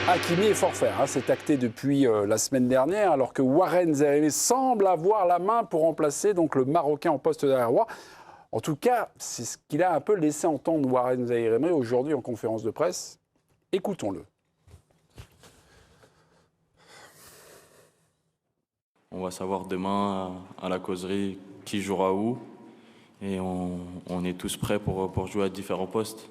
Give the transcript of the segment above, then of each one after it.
Hakimi est forfait, hein, c'est acté depuis la semaine dernière, alors que Warren Zaïre-Emery semble avoir la main pour remplacer donc, le Marocain en poste d'arrière droit. En tout cas, c'est ce qu'il a un peu laissé entendre Warren Zaïre-Emery aujourd'hui en conférence de presse. Écoutons-le. On va savoir demain à la causerie qui jouera où. Et on est tous prêts pour jouer à différents postes.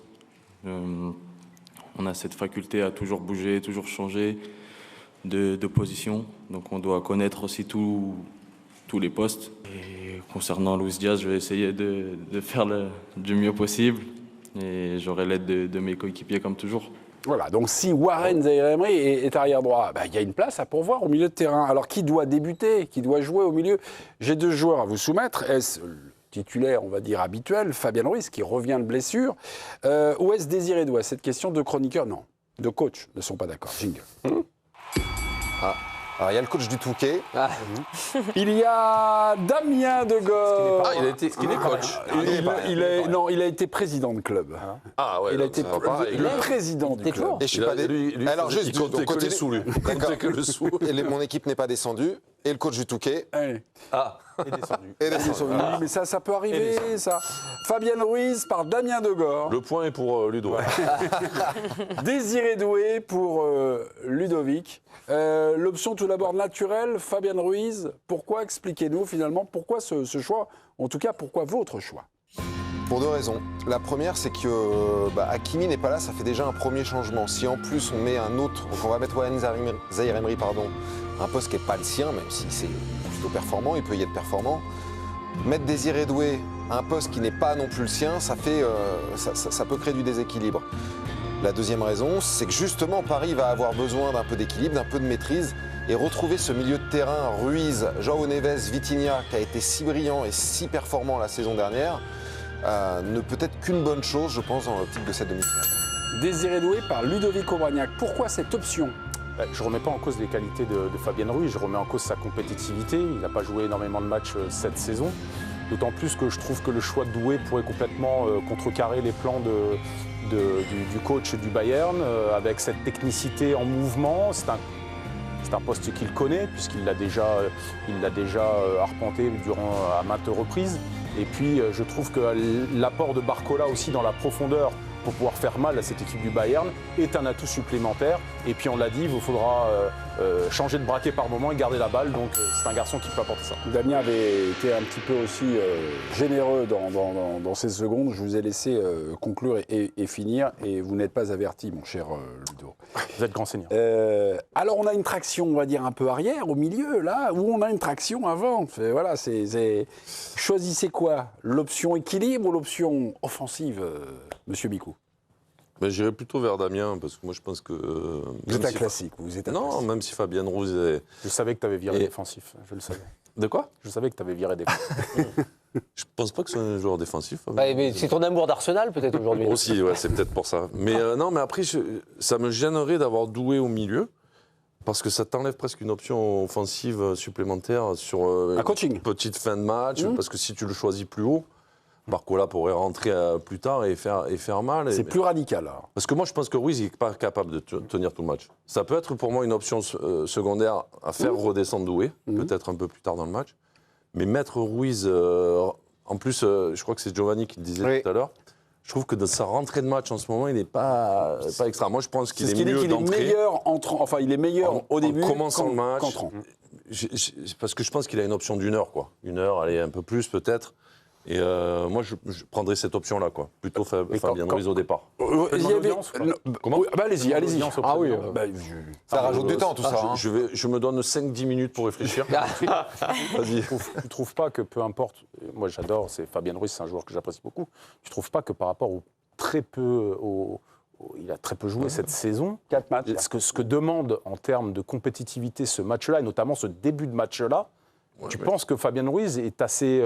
On a cette faculté à toujours bouger, toujours changer de position. Donc on doit connaître aussi tous les postes. Et concernant Luis Diaz, je vais essayer de faire du mieux possible. Et j'aurai l'aide de mes coéquipiers comme toujours. Voilà, donc si Warren Zaïre-Emery est arrière droit, il y a une place à pourvoir au milieu de terrain. Alors qui doit débuter, qui doit jouer au milieu? J'ai deux joueurs à vous soumettre. Est-ce le titulaire, on va dire habituel, Fabien Ruiz, qui revient de blessure, ou est-ce Désiré Doué? Cette question de chroniqueur, non, de coach ne sont pas d'accord. Jingle. Alors, il y a le coach du Touquet. Il y a Damien Degore. Ah, il est coach. Il a été président de club. Ah ouais, Il a été le président du club. Et je suis pas Alors, juste il comptait que les sous, lui. Il comptait que le sou. Et mon équipe n'est pas descendue. Et le coach du Touquet est descendu. Oui, mais ça peut arriver, ça. Fabien Ruiz par Damien Degore. Le point est pour Ludo. Désiré Doué pour Ludovic. L'option tout d'abord naturelle, Fabien Ruiz. Pourquoi? Expliquez-nous finalement pourquoi ce choix, en tout cas pourquoi votre choix? Pour deux raisons. La première, c'est que Hakimi n'est pas là, ça fait déjà un premier changement. Si en plus on met un autre, donc on va mettre Warren Zaïre-Emery, un poste qui n'est pas le sien, même si c'est plutôt performant, il peut y être performant. Mettre Désiré Doué à un poste qui n'est pas non plus le sien, ça peut créer du déséquilibre. La deuxième raison, c'est que justement Paris va avoir besoin d'un peu d'équilibre, d'un peu de maîtrise, et retrouver ce milieu de terrain, Ruiz, João Neves, Vitinha, qui a été si brillant et si performant la saison dernière, ne peut être qu'une bonne chose, je pense, dans l'optique de cette demi-finale. Désiré Doué par Ludovic Aubagnac. Pourquoi cette option? Je ne remets pas en cause les qualités de Fabien Ruiz, je remets en cause sa compétitivité. Il n'a pas joué énormément de matchs cette saison. D'autant plus que je trouve que le choix de Doué pourrait complètement contrecarrer les plans du coach du Bayern, avec cette technicité en mouvement. C'est un poste qu'il connaît, puisqu'il l'a déjà arpenté à maintes reprises. Et puis je trouve que l'apport de Barcola aussi dans la profondeur pour pouvoir faire mal à cette équipe du Bayern est un atout supplémentaire. Et puis on l'a dit, il vous faudra changer de braquet par moment et garder la balle. Donc c'est un garçon qui peut apporter ça. Damien avait été un petit peu aussi généreux dans ces secondes. Je vous ai laissé conclure et finir. Et vous n'êtes pas averti, mon cher Ludo. Vous êtes grand seigneur. Alors on a une traction, on va dire, un peu arrière, au milieu, là, où on a une traction avant. Voilà, choisissez quoi? L'option équilibre ou l'option offensive, monsieur Bicou? J'irai plutôt vers Damien, parce que moi je pense que... Vous êtes un classique, vous êtes un Non, classique. même si Fabien Ruiz est... Je savais que tu avais viré défensif, je le savais. De quoi? Je savais que tu avais viré défensif. Je pense pas que c'est un joueur défensif. Mais c'est ton amour d'Arsenal peut-être aujourd'hui. Aussi, ouais, c'est peut-être pour ça. Mais non, mais après, ça me gênerait d'avoir Doué au milieu, parce que ça t'enlève presque une option offensive supplémentaire sur un coaching. Une petite fin de match, parce que si tu le choisis plus haut, Barcola pourrait rentrer plus tard et faire mal. C'est plus radical, alors. Parce que moi, je pense que Ruiz n'est pas capable de tenir tout le match. Ça peut être pour moi une option secondaire à faire redescendre Doué, peut-être un peu plus tard dans le match. Mais mettre Ruiz, en plus, je crois que c'est Giovanni qui le disait tout à l'heure, je trouve que dans sa rentrée de match en ce moment, il n'est pas extra. Moi, je pense qu'il est mieux d'entrer. Il est meilleur au début commençant le match. qu'entrant. Parce que je pense qu'il a une option d'1 heure, quoi. 1 heure, allez, un peu plus peut-être. Et moi, je prendrais cette option-là, quoi. Plutôt Fabien Ruiz au départ. Comment? Allez-y. Ah oui, ça rajoute du temps, tout ça. Hein. Je me donne 5-10 minutes pour réfléchir. Vas-y. Tu ne trouves pas que, peu importe, moi j'adore, Fabien Ruiz, c'est un joueur que j'apprécie beaucoup, tu ne trouves pas que par rapport il a très peu joué cette saison. 4 matchs. Ce que demande en termes de compétitivité ce match-là, et notamment ce début de match-là, tu penses que Fabien Ruiz est assez...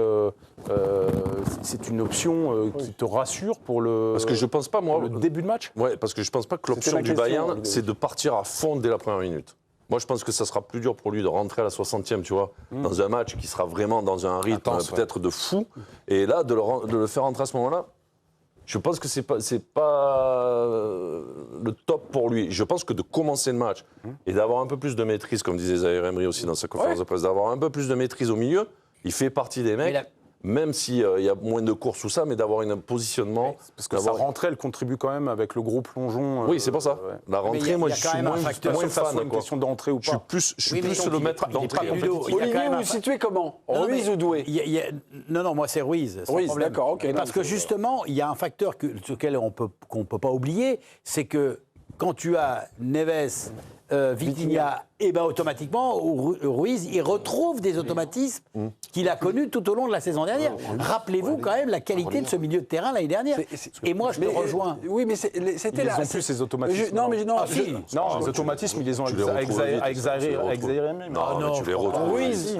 c'est une option qui te rassure pour Parce que je pense pas, moi... le début de match? Ouais, parce que je pense pas que l'option du Bayern, c'est de partir à fond dès la première minute. Moi, je pense que ça sera plus dur pour lui de rentrer à la 60e, tu vois, dans un match qui sera vraiment dans un rythme peut-être de fou. Et là, de le faire rentrer à ce moment-là, Je pense que c'est pas le top pour lui. Je pense que de commencer le match et d'avoir un peu plus de maîtrise, comme disait Zaïre Emery aussi dans sa conférence de presse, d'avoir un peu plus de maîtrise au milieu, il fait partie des mecs. Même s'il y a moins de courses ou ça, mais d'avoir un positionnement. Parce que sa rentrée, elle contribue quand même avec le gros plongeon. Oui, c'est pour ça. Ouais. La rentrée, moi, je suis moins fan. Une question d'entrée ou pas. Je suis plus le maître d'entrée. Olivier, vous situez comment? Ruiz ou Doué? Non, moi c'est Ruiz. Ruiz, d'accord, ok. Parce que justement, il y a un facteur sur lequel qu'on ne peut pas oublier, c'est que quand tu as Neves, Vitinha, et ben automatiquement, Ruiz, il retrouve des automatismes qu'il a connus tout au long de la saison dernière. Rappelez-vous quand même la qualité de ce milieu de terrain l'année dernière. Et moi, je te rejoins. Oui, mais c'était là. Ils n'ont plus ces automatismes. Non, mais non. Les automatismes, ils les ont avec Zaïre Emery. Non, tu les retrouves. Ruiz.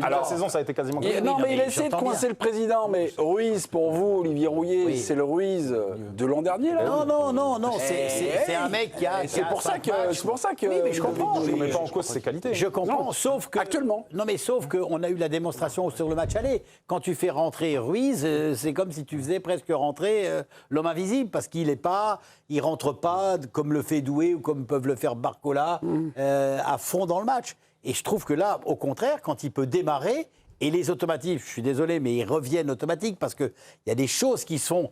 Alors, la saison, ça a été quasiment. Non, mais il a essayé de coincer le président. Mais Ruiz, pour vous, Olivier Rouillet, c'est le Ruiz de l'an dernier, là? Non. C'est un mec qui a. C'est pour ça que. Oui, mais je comprends. Je ne remets pas en cause ses qualités. Je comprends, sauf que. Actuellement. Non, mais sauf qu'on a eu la démonstration sur le match aller. Quand tu fais rentrer Ruiz, c'est comme si tu faisais presque rentrer l'homme invisible, parce qu'il rentre pas comme le fait Doué ou comme peuvent le faire Barcola à fond dans le match. Et je trouve que là, au contraire, quand il peut démarrer, et les automatismes, je suis désolé, mais ils reviennent automatiques, parce qu'il y a des choses qui sont,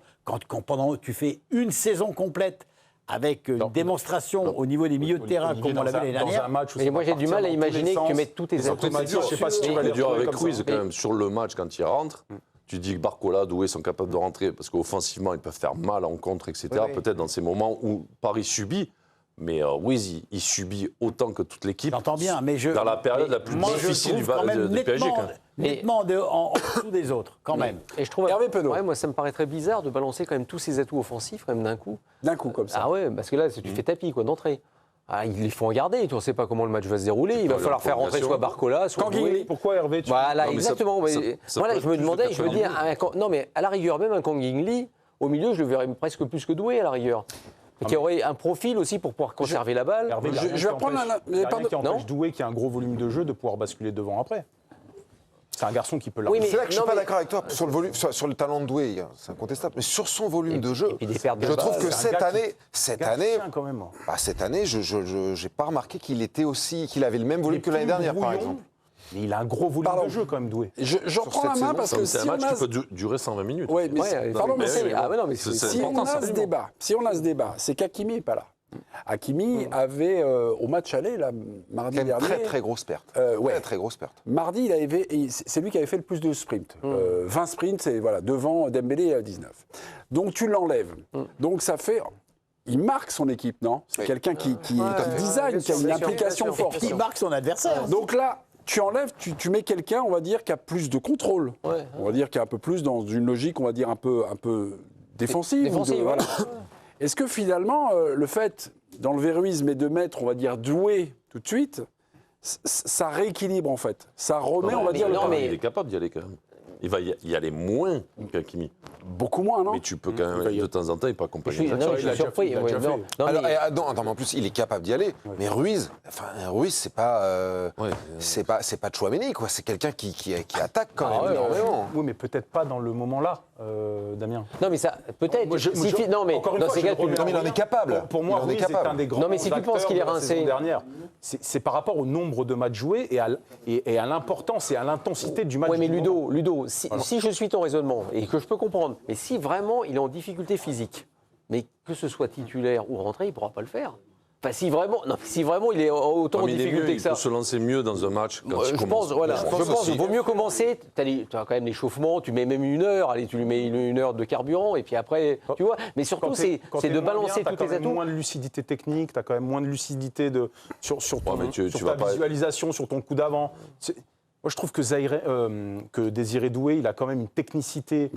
pendant tu fais une saison complète, avec une démonstration au niveau des milieux de terrain, comme on l'avait l'année dernière. Mais moi, j'ai du mal à imaginer que tu mettes tous tes automatismes. Je ne sais pas si tu vas les dur avec comme Ruiz ça. quand même. Sur le match, quand il rentre, tu dis que Barcola, Doué sont capables de rentrer, parce qu'offensivement, ils peuvent faire mal en contre, etc. Peut-être dans ces moments où Paris subit. Mais Ruiz, il subit autant que toute l'équipe. J'entends bien, mais dans la période la plus difficile du PSG. Nettement en dessous des autres, quand même. Et je trouve, Hervé Penaud. moi, ça me paraît très bizarre de balancer quand même tous ces atouts offensifs, quand même, d'un coup. D'un coup, comme ça. Ah ouais, parce que là, tu fais tapis, quoi, d'entrée. Ah, il faut en garder. Tu ne sais pas comment le match va se dérouler. Il va falloir faire rentrer soit Barcola, soit Doué. Pourquoi Hervé Voilà, exactement. Voilà, je me demandais, je me dis, non, mais à la rigueur, même un Kang Lee, au milieu, je le verrais presque plus que Doué, à la rigueur. Qui aurait un profil aussi pour pouvoir conserver la balle. Hervé, je vais reprendre qui empêche Doué, qui a un gros volume de jeu, de pouvoir basculer devant après. C'est un garçon qui peut Oui, mais c'est là que je suis pas d'accord avec toi sur le volume, sur le talent de Doué, c'est incontestable. Mais sur son volume de jeu, je trouve que cette année, je n'ai pas remarqué qu'il avait le même volume que l'année dernière, par exemple. Mais il a un gros volume de jeu quand même, Doué. Je reprends la main parce que c'est un match qui peut durer 120 minutes. Oui, mais pardon, mais si on a ce débat, c'est qu'Hakimi n'est pas là. Hakimi avait, au match aller, là, mardi dernier... Très grosse perte. Très grosse perte. Mardi, c'est lui qui avait fait le plus de sprints. 20 sprints, c'est devant Dembélé à 19. Donc tu l'enlèves. Donc ça fait... Il marque son équipe, non? C'est quelqu'un qui design, qui a une implication forte. Il marque son adversaire. Donc là, tu enlèves, tu mets quelqu'un, on va dire, qui a plus de contrôle. On va dire qui est un peu plus dans une logique, on va dire, un peu défensive. Voilà. Est-ce que finalement, le fait d'enlever Ruiz, mais de mettre, on va dire, Doué tout de suite, ça rééquilibre en fait? Ça remet, on va dire, il est capable d'y aller quand même. Il va y aller moins qu'Hakimi. Beaucoup moins, non? Mais tu peux quand même, de temps en temps, il peut accompagner. Je suis surpris. En plus, il est capable d'y aller. Mais Ruiz, c'est pas Tchouaméni, quoi. C'est quelqu'un qui attaque quand même énormément. Oui, mais peut-être pas dans le moment-là, Damien. Non, mais ça, peut-être. Non, mais encore une dans fois, ces cas, il en est capable. Pour moi, Ruiz est un des grands. Non, mais si tu penses qu'il est rincé dernière, c'est par rapport au nombre de matchs joués et à l'importance et à l'intensité du match. Oui, mais Ludo, si je suis ton raisonnement et que je peux comprendre, mais si vraiment il est en difficulté physique, mais que ce soit titulaire ou rentré, il ne pourra pas le faire. Enfin, si vraiment il est autant en difficulté que ça. Il peut se lancer mieux dans un match quand il commence. Je pense qu'il vaut mieux commencer. Tu as quand même l'échauffement, tu mets même 1 heure, allez, tu lui mets 1 heure de carburant, et puis après, tu vois. Mais surtout, c'est de balancer tous tes atouts. Tu as moins de lucidité technique, tu as quand même moins de lucidité sur ta visualisation, sur ton coup d'avant. Moi, je trouve que Désiré Doué, il a quand même une technicité.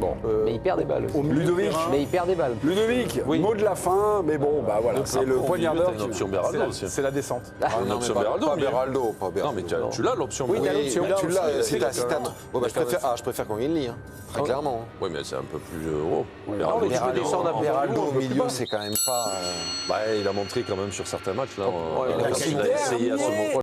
Mais il perd des balles. Ludovic. Mais il perd des balles. Ludovic, mot de la fin, mais bon, voilà, c'est le poignardeur. Une option Beraldo aussi. C'est la descente. Une option Beraldo. Pas Beraldo. Non, mais tu l'as l'option. Oui, tu as l'option. Tu l'as. Je préfère Kang-in, très clairement. Oui, mais c'est un peu plus haut. Beraldo au milieu, c'est quand même pas. Il a montré quand même sur certains matchs là. Il a essayé à ce moment.